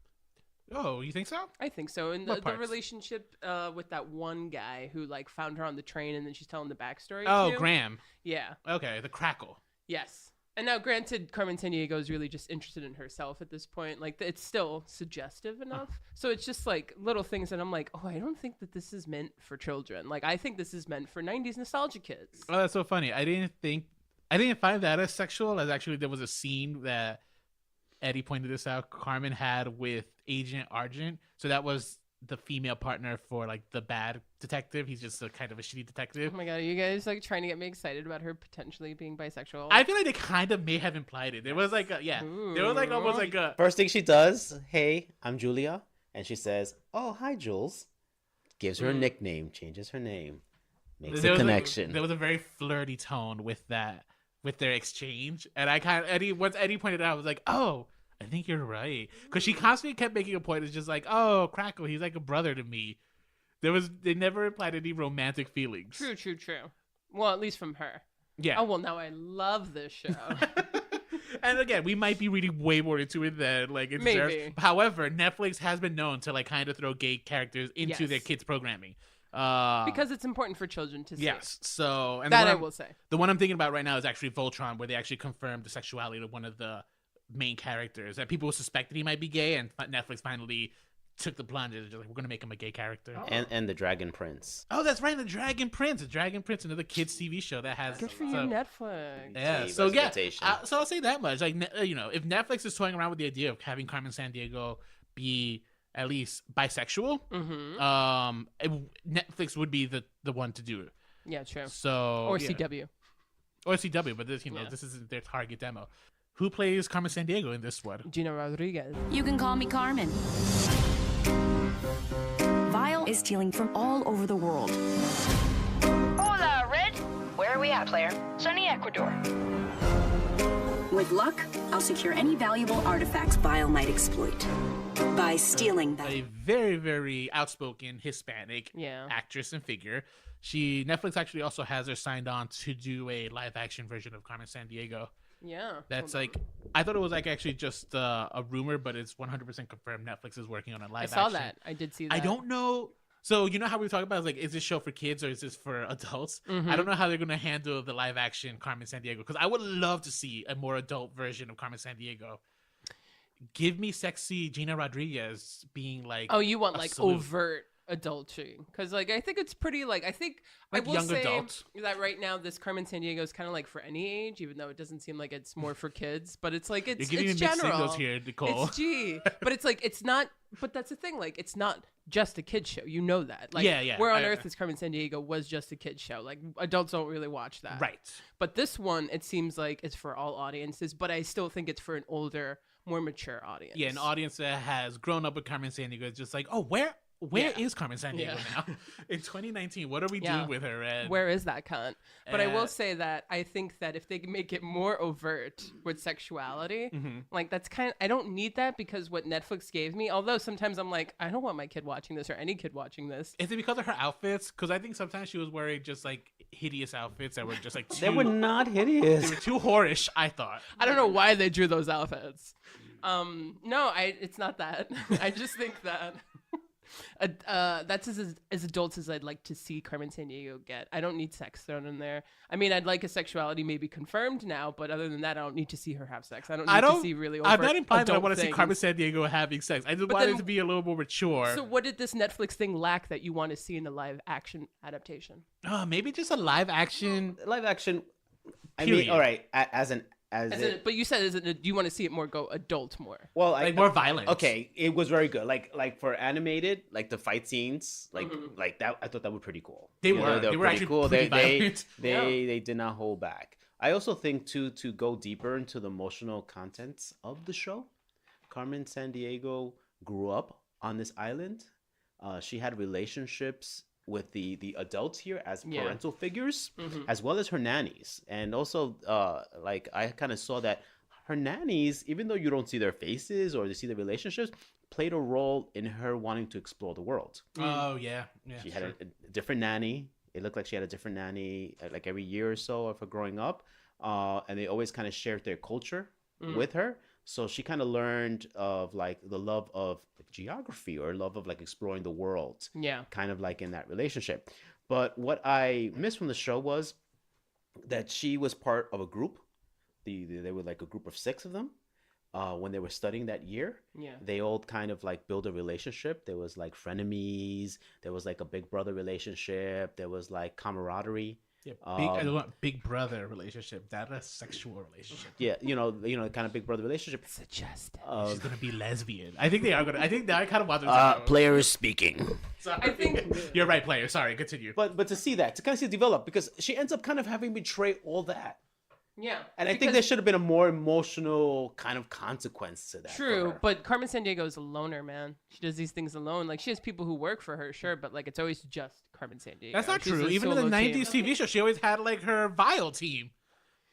Oh, you think so? I think so. And What the parts? relationship with that one guy who like found her on the train and then she's telling the backstory. Oh, to. Graham. Yeah. Okay, the crackle. Yes. And now, granted, Carmen Sandiego is really just interested in herself at this point. Like, it's still suggestive enough. So it's just like little things that I'm like, oh, I don't think that this is meant for children. Like, I think this is meant for 90s nostalgia kids. Oh, that's so funny. I didn't find that as sexual. As actually, there was a scene that Eddie pointed this out. Carmen had with Agent Argent. So that was the female partner for like the bad detective. He's just a kind of a shitty detective. Oh my god, are you guys like trying to get me excited about her potentially being bisexual? I feel like they kind of may have implied it. There was like there was like almost like a First thing she does, hey, I'm Julia. And she says, oh, hi, Jules. Gives her a nickname, changes her name, makes a connection. There was a very flirty tone with their exchange. And I kind of, once Eddie pointed it out, I was like, oh, I think you're right. Because she constantly kept making a point. It's just like, oh, Crackle, he's like a brother to me. They never implied any romantic feelings. True. Well, at least from her. Yeah. Oh, well, now I love this show. And again, we might be reading way more into it than like it deserves. Maybe. However, Netflix has been known to like kind of throw gay characters into their kids' programming. Because it's important for children to see. Yes. So and that I will say. The one I'm thinking about right now is actually Voltron, where they actually confirmed the sexuality of one of the main characters that people suspected he might be gay, and Netflix finally took the plunge and just like, we're gonna make him a gay character. And the Dragon Prince. Oh, that's right, the Dragon Prince. Another kids TV show that has Good for you, Netflix. Yeah, Gave so us yeah, invitation. so I'll say that much. Like, if Netflix is toying around with the idea of having Carmen Sandiego be at least bisexual, Netflix would be the one to do it. Yeah, true. So Or CW. or CW, but this this isn't their target demo. Who plays Carmen Sandiego in this one? Gina Rodriguez. You can call me Carmen. Vile is stealing from all over the world. Hola, Red. Where are we at, player? Sunny Ecuador. With luck, I'll secure any valuable artifacts Vile might exploit by stealing them. A very, very outspoken Hispanic actress and figure. Netflix actually also has her signed on to do a live action version of Carmen Sandiego. Yeah. That's like, I thought it was like actually just a rumor, but it's 100% confirmed. Netflix is working on a live action. I saw that. I did see that. I don't know. So you know how we talk about like, is this show for kids or is this for adults? I don't know how they're going to handle the live action Carmen Sandiego, because I would love to see a more adult version of Carmen Sandiego. Give me sexy Gina Rodriguez being like, oh, you want like salute. overt adultery? Because like I think it's pretty like Like I will young say adult. that right now this Carmen Sandiego is kind of like for any age, even though it doesn't seem like it's more for kids, but it's like You're it's giving me mixed general. signals here, Nicole. It's G, but it's like it's not. But that's the thing, like it's not just a kid show. You know that, like Yeah. Where on Earth is Carmen Sandiego was just a kid show. Like adults don't really watch that, Right. But this one, it seems like it's for all audiences, but I still think it's for an older, more mature audience. Yeah, an audience that has grown up with Carmen Sandiego is just like, oh, where is Carmen Sandiego now? In 2019, what are we doing with her? And where is that cunt? But I will say that I think that if they can make it more overt with sexuality, like that's I don't need that, because what Netflix gave me, although sometimes I'm like, I don't want my kid watching this or any kid watching this. Is it because of her outfits? Because I think sometimes she was wearing just like hideous outfits that were just like They were not hideous. They were too whorish, I thought. I don't know why they drew those outfits. No, it's not that. I just think that that's as adults as I'd like to see Carmen Sandiego get. I don't need sex thrown in there. I mean, I'd like a sexuality maybe confirmed now, but other than that, I don't need to see her have sex. I don't need to see really overt I'm not implying that I adult want to see things. Carmen Sandiego having sex. I just But wanted then- it to be a little more mature. So what did this Netflix thing lack that you want to see in a live action adaptation? Maybe just a live action. Live action. I Period. mean, all right. As But you said, do you want to see it more go adult more? Well, like more violent. Okay, it was very good. Like for animated, like the fight scenes, like that. I thought that was pretty cool. They were pretty actually cool. pretty violent. They did not hold back. I also think too, to go deeper into the emotional contents of the show, Carmen Sandiego grew up on this island. She had relationships with the adults here as parental figures, as well as her nannies. And also, like, I kind of saw that her nannies, even though you don't see their faces or you see the relationships, played a role in her wanting to explore the world. Oh, yeah. She had a different nanny. It looked like she had a different nanny like every year or so of her growing up. And they always kind of shared their culture with her. So she kind of learned of like the love of geography or love of like exploring the world. Yeah. Kind of like in that relationship. But what I missed from the show was that she was part of a group. They were like a group of 6 of them. When they were studying that year, they all kind of like build a relationship. There was like frenemies. There was like a big brother relationship. There was like camaraderie. Yeah, I don't want big brother relationship. That a sexual relationship. Yeah, you know, kind of big brother relationship. Suggested. She's gonna be lesbian. I think they are gonna. I think that I kind of want them to. Player is speaking. Sorry. I think you're right, player. Sorry, continue. But to see that, to kind of see it develop, because she ends up kind of having betrayed all that. Yeah. And I think there should have been a more emotional kind of consequence to that. True, but Carmen Sandiego is a loner, man. She does these things alone. Like, she has people who work for her, sure, but like it's always just Carmen Sandiego. That's not She's true. a Even in the solo 90s team. TV show, she always had like her vile team.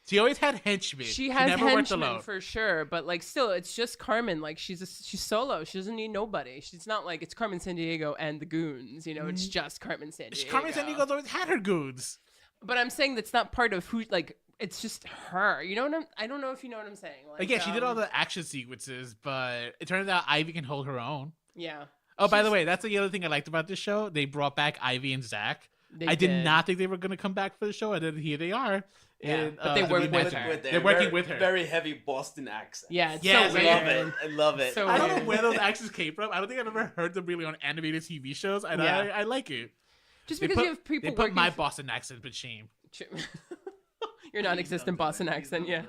She always had henchmen. She has never worked henchmen alone. for sure, but like still, it's just Carmen. Like she's solo. She doesn't need nobody. She's not like it's Carmen Sandiego and the goons. You know, it's just Carmen Sandiego. Carmen Sandiego's always had her goons. But I'm saying that's not part of who. Like it's just her. You know what I don't know if you know what I'm saying. Like, Again, she did all the action sequences, but it turns out Ivy can hold her own. Yeah. Oh, by the way, that's the other thing I liked about this show. They brought back Ivy and Zach. I did not think they were going to come back for the show, and then here they are. Yeah, in, but they work with Remastered. her. They're working with her. Very heavy Boston accent. Yeah, it's Yeah, so I weird. love it. I love it. So I don't know weird. where those accents came from. I don't think I've ever heard them really on animated TV shows, and Yeah. I like it. Just They because put, you have people they put working my Boston accent to shame. your non-existent Boston accent, yeah.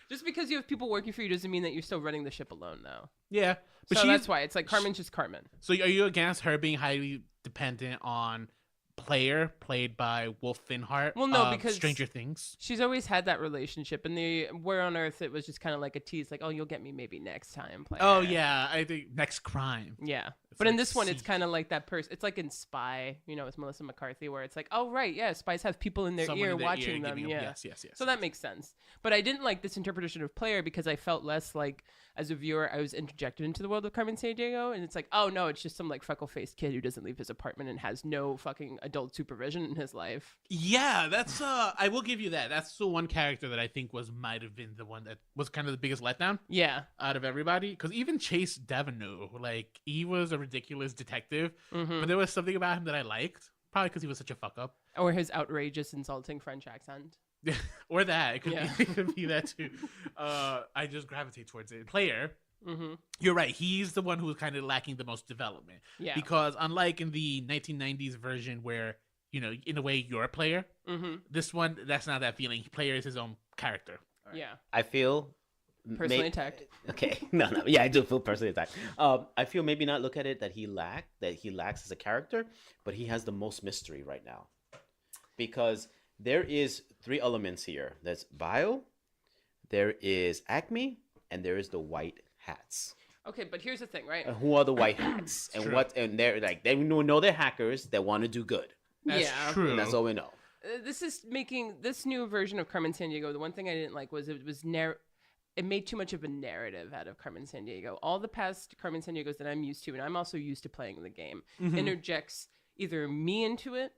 Just because you have people working for you doesn't mean that you're still running the ship alone, though. Yeah, but So she's, that's why it's like Carmen's just Carmen. So are you against her being highly dependent on player played by Wolf Finhart? Well, no, of because Stranger Things. She's always had that relationship, and Where on Earth it was just kind of like a tease, like, oh, you'll get me maybe next time, player. Oh yeah, I think Next Crime. Yeah. It's But in like this one, it's Seek. kind of like that person. It's like in Spy, you know, with Melissa McCarthy, where it's like, oh, right, yeah, spies have people in their Someone ear in their watching ear them. giving Yeah. Yes. So that makes sense. But I didn't like this interpretation of player because I felt less like, as a viewer, I was interjected into the world of Carmen Sandiego. And it's like, oh, no, it's just some like freckle-faced kid who doesn't leave his apartment and has no fucking adult supervision in his life. Yeah, that's I will give you that. That's the one character that I think might have been the one that was kind of the biggest letdown. Yeah. Out of everybody, because even Chase Deveneaux, like he was a ridiculous detective, but there was something about him that I liked. Probably because he was such a fuck up, Or his outrageous, insulting French accent. or that it could Yeah. be, it could be that too. I just gravitate towards it. Player. Mm-hmm. You're right. He's the one who was kind of lacking the most development. Yeah. Because unlike in the 1990s version where, you know, in a way you're a player, this one, that's not that feeling. Player is his own character. Yeah. I feel Personally attacked. Okay, no, yeah, I do feel personally attacked. I feel maybe not look at it that he lacks as a character, but he has the most mystery right now, because there is 3 elements here. There's Bio, there is Acme, and there is the White Hats. Okay, but here's the thing, right? Who are the White Hats? And True. and they're like, they know they're hackers that want to do good. That's Yeah. true. And that's all we know. This is making this new version of Carmen Sandiego. The one thing I didn't like was it made too much of a narrative out of Carmen Sandiego. All the past Carmen Sandiegos that I'm used to, and I'm also used to playing the game, interjects either me into it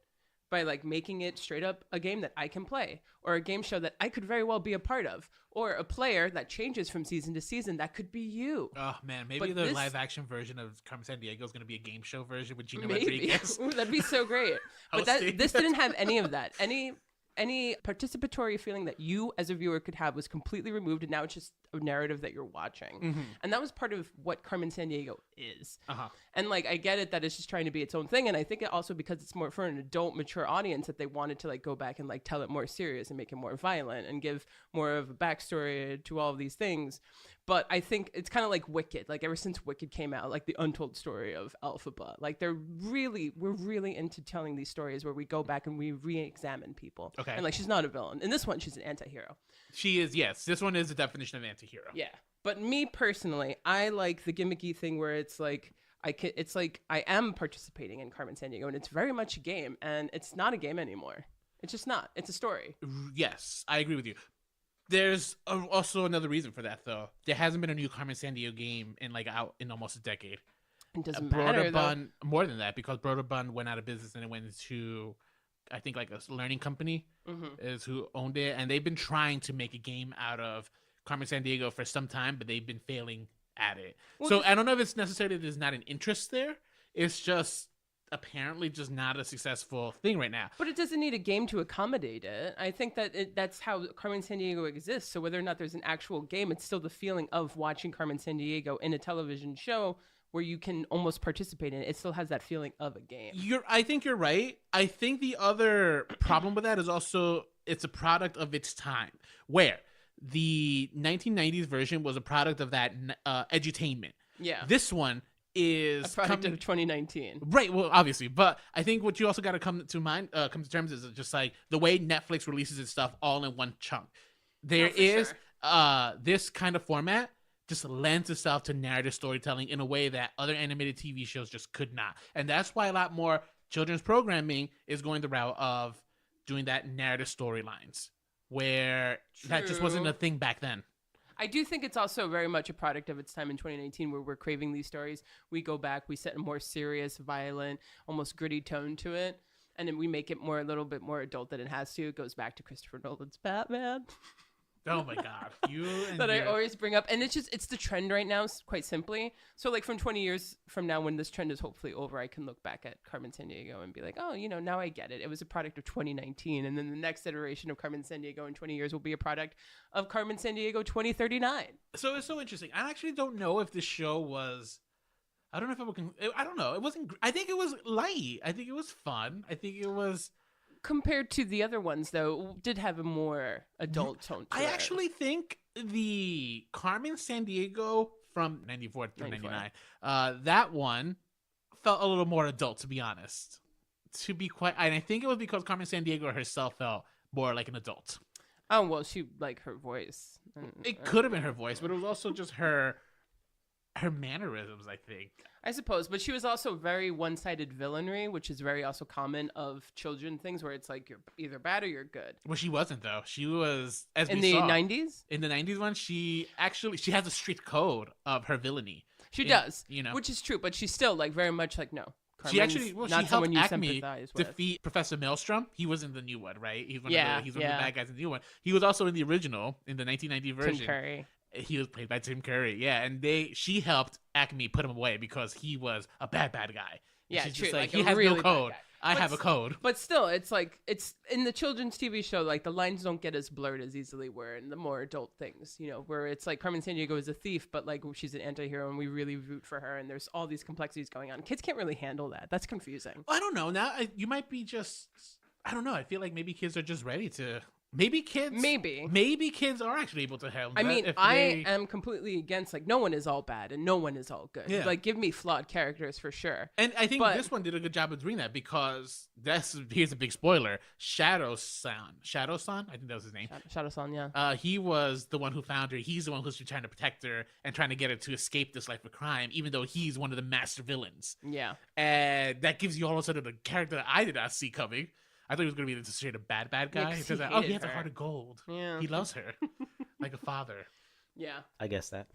by like making it straight up a game that I can play, or a game show that I could very well be a part of, or a player that changes from season to season. That could be you. Oh man, maybe But the this- live action version of Carmen Sandiego is going to be a game show version with Gina Maybe. Rodriguez. Ooh, that'd be so great. But Hosting. this didn't have any of that. Any participatory feeling that you as a viewer could have was completely removed, and now it's just narrative that you're watching. And that was part of what Carmen Sandiego is. And like, I get it that it's just trying to be its own thing. And I think it also, because it's more for an adult, mature audience, that they wanted to like go back and like tell it more serious and make it more violent and give more of a backstory to all of these things. But I think it's kind of like Wicked. Like ever since Wicked came out, like the untold story of Elphaba, like we're really into telling these stories where we go back and we re-examine people. Okay. And like, she's not a villain. In this one, she's an anti-hero. She is, yes. This one is the definition of anti-hero. Yeah. But me personally, I like the gimmicky thing where it's like, it's like I am participating in Carmen Sandiego, and it's very much a game, and it's not a game anymore. It's just not. It's a story. Yes, I agree with you. There's also another reason for that, though. There hasn't been a new Carmen Sandiego game out in almost a decade. It doesn't matter, though. More than that, because Broderbund went out of business and it went to, I think, like a learning company is who owned it. And they've been trying to make a game out of Carmen Sandiego for some time, but they've been failing at it. Well, so I don't know if it's necessarily there's not an interest there. It's just apparently just not a successful thing right now. But it doesn't need a game to accommodate it. I think that that's how Carmen Sandiego exists. So whether or not there's an actual game, it's still the feeling of watching Carmen Sandiego in a television show where you can almost participate in it. It still has that feeling of a game. I think you're right. I think the other problem with that is also it's a product of its time, where the 1990s version was a product of that edutainment. Yeah. This one is a product of 2019. Right, well, obviously. But I think what you also got to come to terms is just like the way Netflix releases its stuff all in one chunk. There is this kind of format just lends itself to narrative storytelling in a way that other animated TV shows just could not. And that's why a lot more children's programming is going the route of doing that narrative storylines, where that just wasn't a thing back then. I do think it's also very much a product of its time in 2019, where we're craving these stories. We go back, we set a more serious, violent, almost gritty tone to it, and then we make it a little bit more adult than it has to. It goes back to Christopher Nolan's Batman. Oh my God. I always bring up. And it's the trend right now, quite simply. So like from 20 years from now, when this trend is hopefully over, I can look back at Carmen Sandiego and be like, oh, now I get it. It was a product of 2019. And then the next iteration of Carmen Sandiego in 20 years will be a product of Carmen Sandiego 2039. So it's so interesting. I actually don't know if this show was, I don't know if it wasn't, I think it was light. I think it was fun. I think it was. Compared to the other ones, though, did have a more adult tone to it. I actually think the Carmen Sandiego from 94 through 99, that one felt a little more adult, to be honest. And I think it was because Carmen Sandiego herself felt more like an adult. Oh, well, she, like, her voice. It could have been her voice, but it was also just her mannerisms, I think. I suppose, but she was also very one-sided villainry, which is very also common of children things, where it's like you're either bad or you're good. Well, she wasn't, though. She was, as in we saw. In the 90s? In the 90s one, she has a strict code of her villainy. She does, which is true, but she's still like very much like, no. Carmen's she not helped Acme defeat Professor Maelstrom. He was in the new one, right? He's one of the bad guys in the new one. He was also in the original, in the 1990 version. Tim Curry. He was played by Tim Curry, yeah, and she helped Acme put him away because he was a bad guy. Yeah, she's true. just like, he has really no code. I have a code. But still, it's like, it's in the children's TV show, like the lines don't get as blurred as easily where in the more adult things, where it's like Carmen Sandiego is a thief, but like she's an anti-hero and we really root for her and there's all these complexities going on. Kids can't really handle that. That's confusing. I don't know. Now, you might be just, I don't know. I feel like maybe kids are just ready to... Maybe kids are actually able to handle that. I mean, I am completely against, like, no one is all bad and no one is all good. Yeah. Like, give me flawed characters for sure. And I think this one did a good job of doing that because here's a big spoiler. Shadow-san, I think that was his name. Shadow-san, yeah. He was the one who found her. He's the one who's trying to protect her and trying to get her to escape this life of crime, even though he's one of the master villains. Yeah. And that gives you all of a sudden a character that I did not see coming. I thought he was going to be straight a bad guy. He says, he has a heart of gold. Yeah. He loves her like a father. Yeah. I guess that.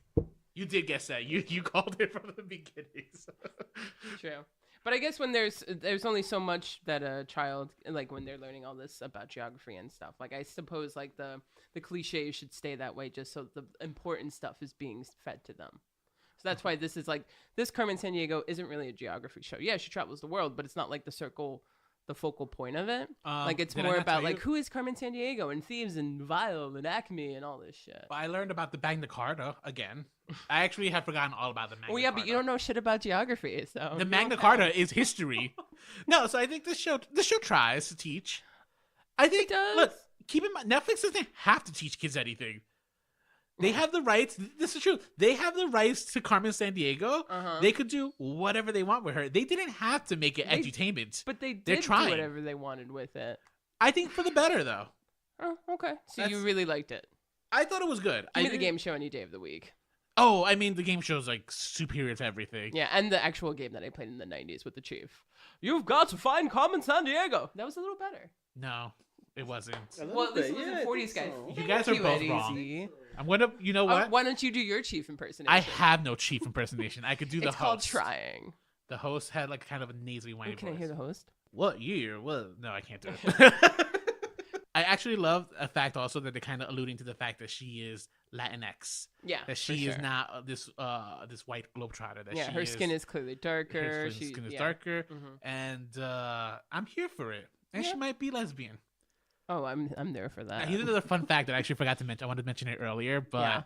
You did guess that. You called it from the beginning. So. True. But I guess when there's only so much that a child, like when they're learning all this about geography and stuff, like I suppose like the cliches should stay that way just so the important stuff is being fed to them. So that's why this is like, this Carmen Sandiego isn't really a geography show. Yeah, she travels the world, but it's not like the circle the focal point of it. Like it's did I more not about tell like you? who is Carmen Sandiego and Thieves and Vile and Acme and all this shit. I learned about the Magna Carta again. I actually have forgotten all about the Magna Well, yeah, Carta. but you don't know shit about geography, so The Magna Carta is history. No, so I think this show tries to teach. I think does. look, keep in mind Netflix doesn't have to teach kids anything. They have the rights. This is true. They have the rights to Carmen Sandiego. They could do whatever they want with her. They didn't have to make it edutainment. But they They're did do trying. whatever they wanted with it. I think for the better though. Oh, okay. So you That's- really liked it. I thought it was good. Give me the didn't- game show any day of the week. Oh, I mean the game show's like superior to everything. Yeah, and the actual game that I played in the 90s with the chief. You've got to find Carmen Sandiego. That was a little better. No, it wasn't. Well, at least it was in 40s, guys. You guys are both wrong. I'm gonna. You know what? Why don't you do your chief impersonation? I have no chief impersonation. I could do the It's called host. trying. The host had like kind of a nasally whiny Can I voice. hear the host? What year? Well, no, I can't do it. I actually love a fact also that they're kind of alluding to the fact that she is Latinx. Yeah, That for she is sure. not this white globetrotter. That Yeah, she her skin is clearly darker. her She- skin is yeah. darker, Mhm. and I'm here for it. And Yeah. she might be lesbian. Oh, I'm there for that. Here's another fun fact that I actually forgot to mention. I wanted to mention it earlier, but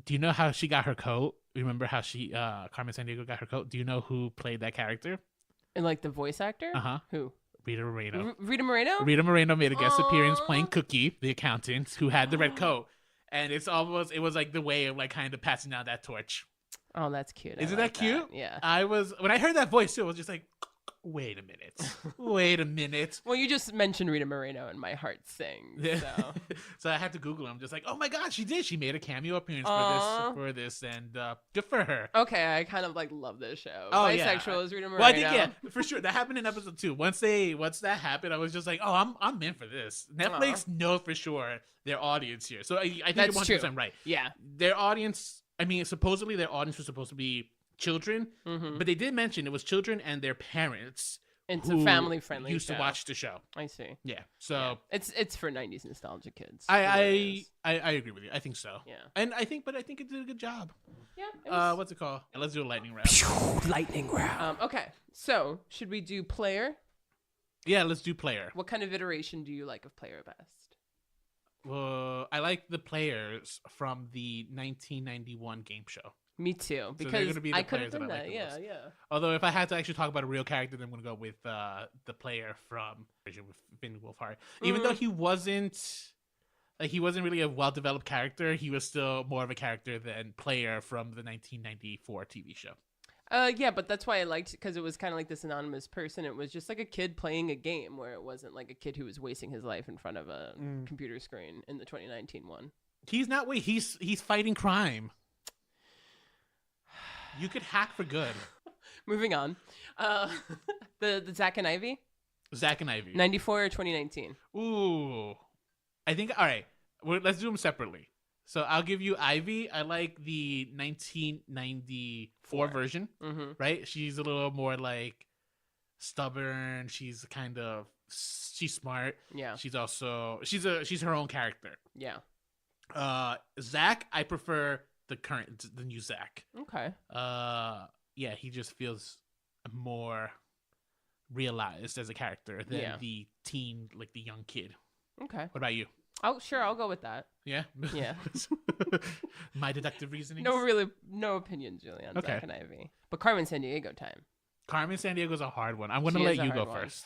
do you know how she got her coat? Remember how she Carmen Sandiego got her coat? Do you know who played that character? And like the voice actor? Uh-huh. Who? Rita Moreno. Rita Moreno? Rita Moreno made a guest appearance Aw. playing Cookie, the accountant, who had the red coat. And it was like the way of like kind of passing down that torch. Oh, that's cute. I Isn't like that cute? Yeah. When I heard that voice too, I was just like, wait a minute. Wait a minute. Well, you just mentioned Rita Moreno and my heart sings. So. So I had to Google him. Just like, oh my God, she did. She made a cameo appearance Aw. for this, and good for her. Okay, I kind of like love this show. Oh, yeah. Bisexual is Rita Moreno. Well, I think yeah, for sure. That happened in episode 2. Once that happened, I was just like, oh, I'm in for this. Netflix knows for sure their audience here. So I think That's you're 100% true. right. Yeah. Their audience. I mean, supposedly their audience was supposed to be children, Mm-hmm. but they did mention it was children and their parents. It's who a family-friendly used show. to watch the show. I see. Yeah. So Yeah. It's for 90s nostalgia kids. I It really is. I agree with you. I think so. Yeah. And I think it did a good job. Yeah. it was- What's it called? Let's do a lightning round. Lightning round. Okay, so should we do player? Yeah, let's do player. What kind of iteration do you like of player best? I like the players from the 1991 game show. Me too, they're because gonna be the I could have players that done I like that. the Yeah, most. yeah. Although if I had to actually talk about a real character, then I'm gonna go with the player from with Finn Wolfhard. Even though he wasn't really a well-developed character, he was still more of a character than player from the 1994 TV show. Yeah, but that's why I liked it, because it was kind of like this anonymous person. It was just like a kid playing a game, where it wasn't like a kid who was wasting his life in front of a computer screen in the 2019 one. He's not. Wait, he's fighting crime. You could hack for good. Moving on, the Zack and Ivy, Zack and Ivy. 94 or 2019. Ooh, I think. All right, let's do them separately. So I'll give you Ivy. I like the 1994 version. Mm-hmm. Right? She's a little more like stubborn. She's smart. Yeah, She's she's her own character. yeah. Zack, I prefer the new Zack. Okay. Yeah, he just feels more realized as a character than the teen, like the young kid. Okay. What about you? Oh, sure. I'll go with that. Yeah. Yeah. My deductive reasoning. No opinion, Julian. Okay. Zack and Ivy. But Carmen Sandiego time. Carmen Sandiego's a hard one. I'm gonna She let is a you go hard one. first.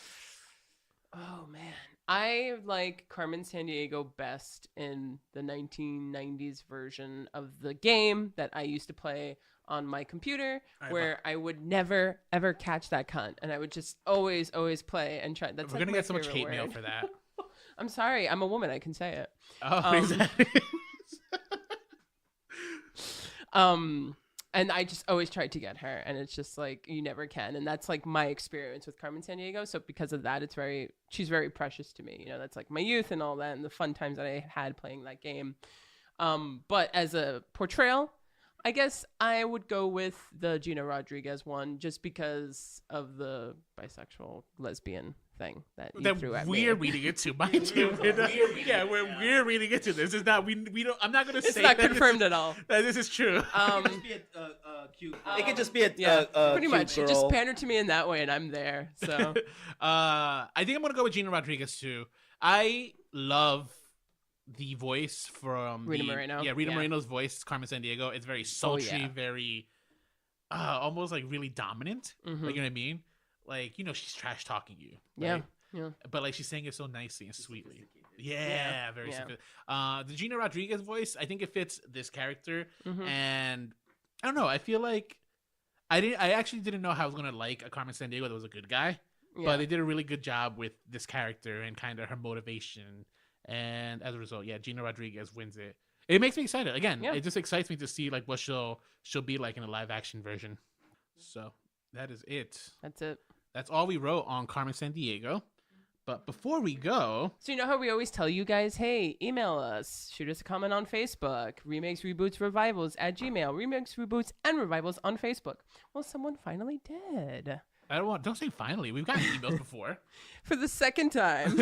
Oh man, I like Carmen Sandiego best in the 1990s version of the game that I used to play on my computer, right, where I would never ever catch that cunt, and I would just always play and try. That's We're like gonna my get so much favorite hate mail word. for that. I'm sorry, I'm a woman. I can say it. Oh, exactly. And I just always tried to get her, and it's just like you never can, and that's like my experience with Carmen Sandiego. So because of that, she's very precious to me. You know, that's like my youth and all that, and the fun times that I had playing that game. But as a portrayal, I guess I would go with the Gina Rodriguez one, just because of the bisexual lesbian thing that you threw at me. We're reading it too, mind you. We're reading into this. It's not. We don't. I'm not gonna It's say not that confirmed at all. that this is true. It must be a cute. It could just be a pretty cute much. girl. Just pander to me in that way, and I'm there. So I think I'm gonna go with Gina Rodriguez too. I love the voice from Rita Moreno. Yeah, Rita Moreno's voice, Carmen Sandiego. It's very sultry, very almost like really dominant. Like, you know what I mean? Like, you know, she's trash talking you. Right? Yeah. But like she's saying it so nicely and sweetly. Very sophisticated. The Gina Rodriguez voice, I think it fits this character, and I don't know. I feel like I actually didn't know how I was gonna like a Carmen Sandiego that was a good guy, but they did a really good job with this character and kind of her motivation. And as a result, Gina Rodriguez wins it. It makes me excited. Again, it just excites me to see like what she'll be like in a live action version. So that is it. That's it. That's all we wrote on Carmen Sandiego. But before we go... So you know how we always tell you guys, hey, email us, shoot us a comment on Facebook, remakes, reboots, revivals at Gmail, remakes, reboots, and revivals on Facebook. Well, someone finally did. Don't say finally. We've gotten emails before. For the second time.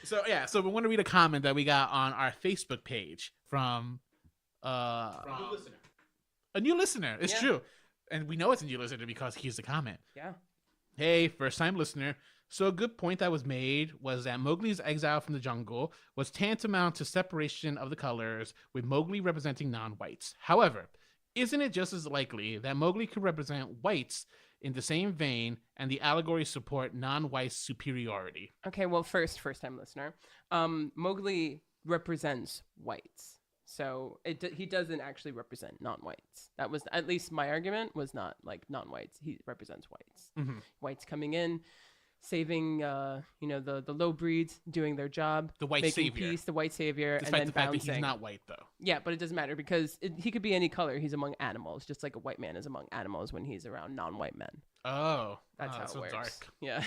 So we want to read a comment that we got on our Facebook page from a new listener. It's true. And we know it's a new listener because here's the comment. Yeah. Hey, first time listener. So a good point that was made was that Mowgli's exile from the jungle was tantamount to separation of the colors, with Mowgli representing non-whites. However, isn't it just as likely that Mowgli could represent whites in the same vein, and the allegories support non-white superiority? Okay, well, first time listener, Mowgli represents whites. So he doesn't actually represent non-whites. That was, at least my argument, was not like non-whites. He represents whites. Whites coming in, saving the low breeds, doing their job, The white making savior. peace, the white savior, Despite and then the fact bouncing. that he's not white, though. Yeah, but it doesn't matter because he could be any color. He's among animals, just like a white man is among animals when he's around non-white men. Oh, That's how it so works. dark. Yeah.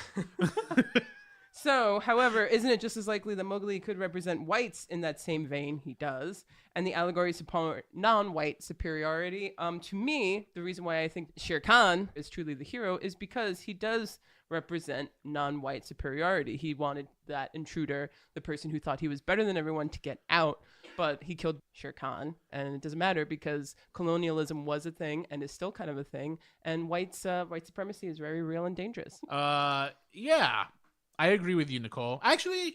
So, however, isn't it just as likely that Mowgli could represent whites in that same vein? He does. And the allegories support non-white superiority. To me, the reason why I think Shere Khan is truly the hero is because he does represent non-white superiority. He wanted that intruder, the person who thought he was better than everyone, to get out. But he killed Shere Khan. And it doesn't matter because colonialism was a thing and is still kind of a thing. And white supremacy is very real and dangerous. Yeah. I agree with you, Nicole. Actually,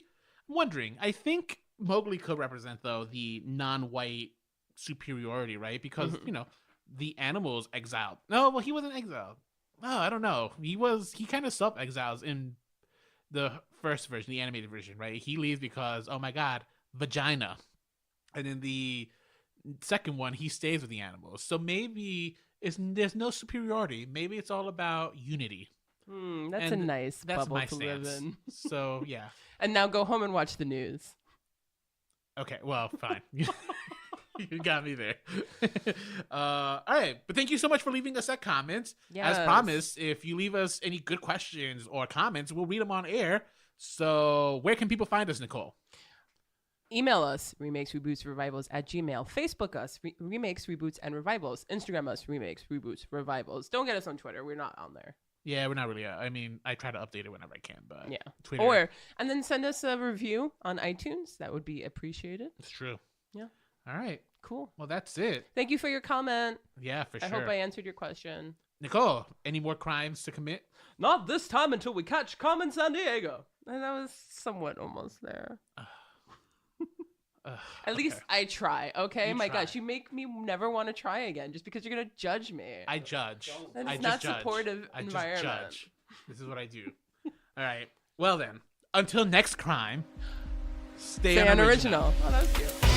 I'm wondering. I think Mowgli could represent, though, the non-white superiority, right? Because, the animals exiled. No, well, he wasn't exiled. No, I don't know. He kind of self-exiles in the first version, the animated version, right? He leaves because, oh my God, vagina. And in the second one, he stays with the animals. So maybe there's no superiority. Maybe it's all about unity. That's a nice that's bubble my to stance. live in. So, yeah. And now go home and watch the news. Okay, well, fine. You got me there. All right, but thank you so much for leaving us that comment. Yes. As promised, if you leave us any good questions or comments, we'll read them on air. So where can people find us, Nicole? Email us, remakes, reboots, revivals at Gmail. Facebook us, remakes, reboots, and revivals. Instagram us, remakes, reboots, revivals. Don't get us on Twitter. We're not on there. Yeah, we're not really. I mean, I try to update it whenever I can, but Yeah. Twitter. And then send us a review on iTunes. That would be appreciated. It's true. Yeah. All right. Cool. Well, that's it. Thank you for your comment. Yeah, for I sure. hope I answered your question. Nicole, any more crimes to commit? Not this time until we catch Carmen Sandiego. And that was somewhat almost there. At least I try, okay? You My try. gosh, you make me never want to try again just because you're going to judge me. I judge. That is I just not judge. supportive I just environment. judge. This is what I do. All right. Well then, until next crime, stay Say unoriginal. unoriginal. Oh, that was cute.